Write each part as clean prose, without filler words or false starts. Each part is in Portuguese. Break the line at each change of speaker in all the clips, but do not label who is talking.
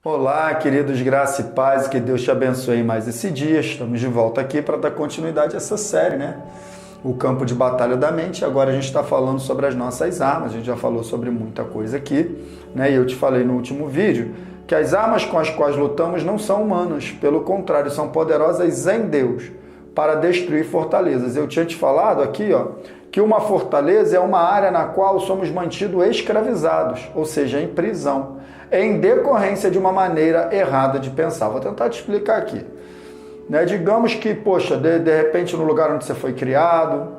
Olá, queridos, graça e paz, que Deus te abençoe mais esse dia. Estamos de volta aqui para dar continuidade a essa série, né? O campo de batalha da mente. Agora a gente está falando sobre as nossas armas. A gente já falou sobre muita coisa aqui, né? E eu te falei no último vídeo que as armas com as quais lutamos não são humanas, pelo contrário, são poderosas em Deus para destruir fortalezas. Eu tinha te falado aqui, ó, que uma fortaleza é uma área na qual somos mantidos escravizados, ou seja, em prisão, em decorrência de uma maneira errada de pensar. Vou tentar te explicar aqui. Né? Digamos que, poxa, de repente no lugar onde você foi criado,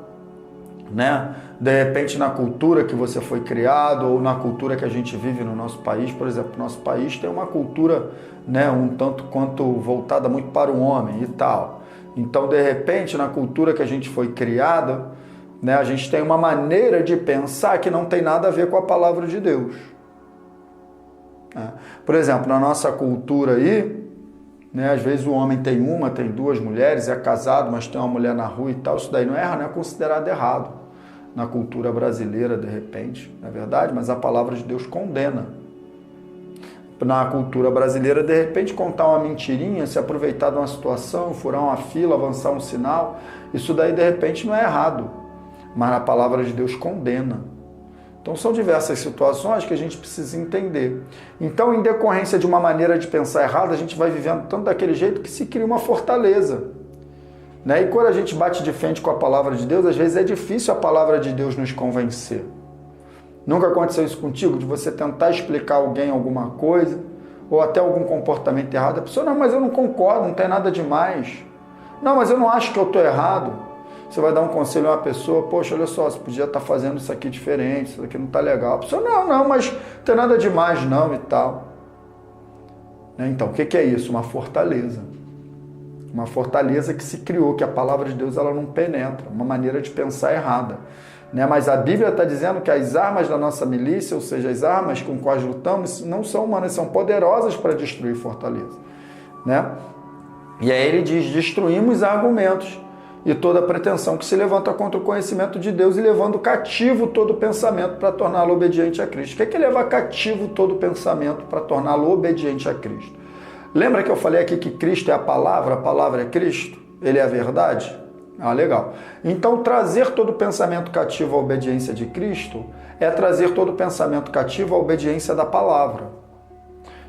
né? De repente na cultura que você foi criado, ou na cultura que a gente vive no nosso país, por exemplo, nosso país tem uma cultura, né, um tanto quanto voltada muito para o homem e tal. Então, de repente, na cultura que a gente foi criada, né, a gente tem uma maneira de pensar que não tem nada a ver com a palavra de Deus. Por exemplo, na nossa cultura aí, né, às vezes o homem tem duas mulheres, é casado, mas tem uma mulher na rua e tal, isso daí não é considerado errado na cultura brasileira, de repente, não é verdade? Mas a palavra de Deus condena. Na cultura brasileira, de repente, contar uma mentirinha, se aproveitar de uma situação, furar uma fila, avançar um sinal, isso daí, de repente, não é errado, mas a palavra de Deus condena. Então, são diversas situações que a gente precisa entender. Então, em decorrência de uma maneira de pensar errada, a gente vai vivendo tanto daquele jeito que se cria uma fortaleza. Né? E quando a gente bate de frente com a palavra de Deus, às vezes é difícil a palavra de Deus nos convencer. Nunca aconteceu isso contigo? De você tentar explicar a alguém alguma coisa, ou até algum comportamento errado, a pessoa, não, mas eu não concordo, não tem nada demais. Não, mas eu não acho que eu estou errado. Você vai dar um conselho a uma pessoa, poxa, olha só, você podia estar fazendo isso aqui diferente, isso aqui não está legal. A pessoa, não, mas não tem nada demais não e tal. Então, o que é isso? Uma fortaleza. Uma fortaleza que se criou, que a palavra de Deus ela não penetra, uma maneira de pensar errada. Mas a Bíblia está dizendo que as armas da nossa milícia, ou seja, as armas com quais lutamos, não são humanas, são poderosas para destruir fortaleza. E aí ele diz, destruímos argumentos e toda pretensão que se levanta contra o conhecimento de Deus e levando cativo todo pensamento para torná-lo obediente a Cristo. O que é levar cativo todo pensamento para torná-lo obediente a Cristo? Lembra que eu falei aqui que Cristo é a palavra é Cristo? Ele é a verdade? Legal. Então, trazer todo pensamento cativo à obediência de Cristo é trazer todo pensamento cativo à obediência da palavra.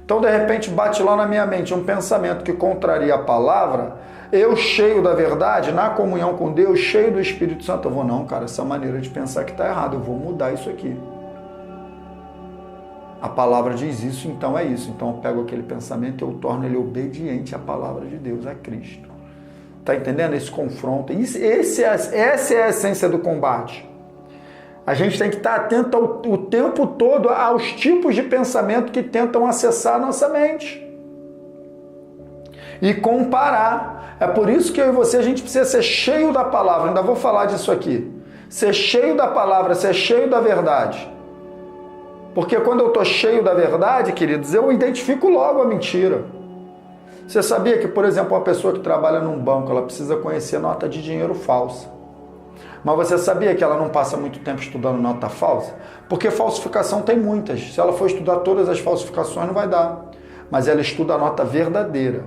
Então, de repente, bate lá na minha mente um pensamento que contraria a palavra, eu cheio da verdade, na comunhão com Deus, cheio do Espírito Santo, eu vou, não, cara, essa maneira de pensar que está errada, eu vou mudar isso aqui. A palavra diz isso, então é isso. Então, eu pego aquele pensamento e eu torno ele obediente à palavra de Deus, a Cristo. Está entendendo esse confronto? Essa é a essência do combate. A gente tem que estar atento o tempo todo aos tipos de pensamento que tentam acessar a nossa mente. E comparar. É por isso que eu e você, a gente precisa ser cheio da palavra. Ainda vou falar disso aqui. Ser cheio da palavra, ser cheio da verdade. Porque quando eu estou cheio da verdade, queridos, eu identifico logo a mentira. Você sabia que, por exemplo, uma pessoa que trabalha num banco, ela precisa conhecer nota de dinheiro falsa. Mas você sabia que ela não passa muito tempo estudando nota falsa? Porque falsificação tem muitas. Se ela for estudar todas as falsificações, não vai dar. Mas ela estuda a nota verdadeira.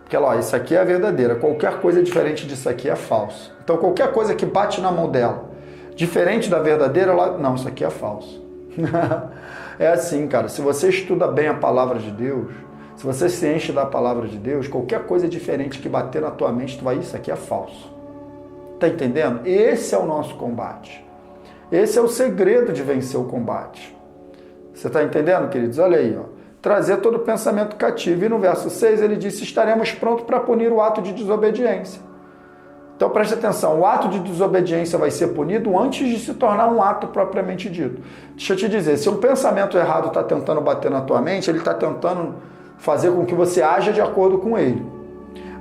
Porque ela, isso aqui é a verdadeira. Qualquer coisa diferente disso aqui é falso. Então, qualquer coisa que bate na mão dela, diferente da verdadeira, ela, não, isso aqui é falso. É assim, cara. Se você estuda bem a palavra de Deus, se você se enche da palavra de Deus, qualquer coisa diferente que bater na tua mente, tu vai, isso aqui é falso. Tá entendendo? Esse é o nosso combate. Esse é o segredo de vencer o combate. Você tá entendendo, queridos? Olha aí, ó. Trazer todo pensamento cativo. E no verso 6 ele disse, estaremos prontos para punir o ato de desobediência. Então preste atenção, o ato de desobediência vai ser punido antes de se tornar um ato propriamente dito. Deixa eu te dizer, se um pensamento errado está tentando bater na tua mente, ele está tentando fazer com que você haja de acordo com ele.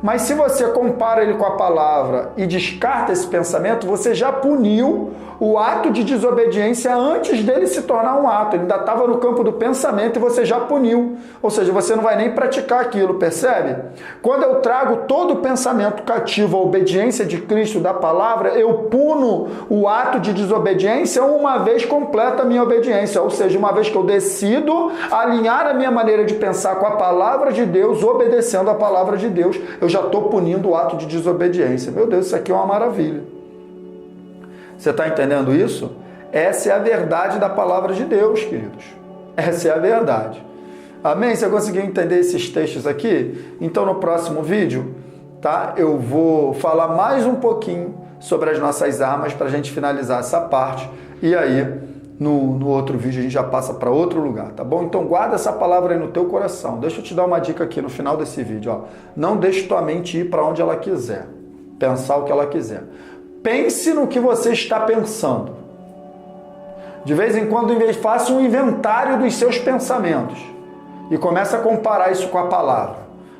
Mas se você compara ele com a palavra e descarta esse pensamento, você já puniu o ato de desobediência antes dele se tornar um ato. Ele ainda estava no campo do pensamento e você já puniu. Ou seja, você não vai nem praticar aquilo, percebe? Quando eu trago todo o pensamento cativo à obediência de Cristo, da palavra, eu puno o ato de desobediência uma vez completa a minha obediência. Ou seja, uma vez que eu decido alinhar a minha maneira de pensar com a palavra de Deus, obedecendo a palavra de Deus, eu já estou punindo o ato de desobediência. Meu Deus, isso aqui é uma maravilha. Você está entendendo isso? Essa é a verdade da palavra de Deus, queridos. Essa é a verdade. Amém? Você conseguiu entender esses textos aqui? Então, no próximo vídeo, tá? Eu vou falar mais um pouquinho sobre as nossas armas para a gente finalizar essa parte. E aí, no outro vídeo, a gente já passa para outro lugar, tá bom? Então, guarda essa palavra aí no teu coração. Deixa eu te dar uma dica aqui no final desse vídeo, ó. Não deixe tua mente ir para onde ela quiser. Pensar o que ela quiser. Pense no que você está pensando. De vez em quando, faça um inventário dos seus pensamentos e comece a comparar isso com a palavra.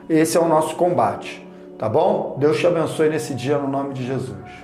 Esse é o nosso combate, tá bom? Deus te abençoe nesse dia no nome de Jesus.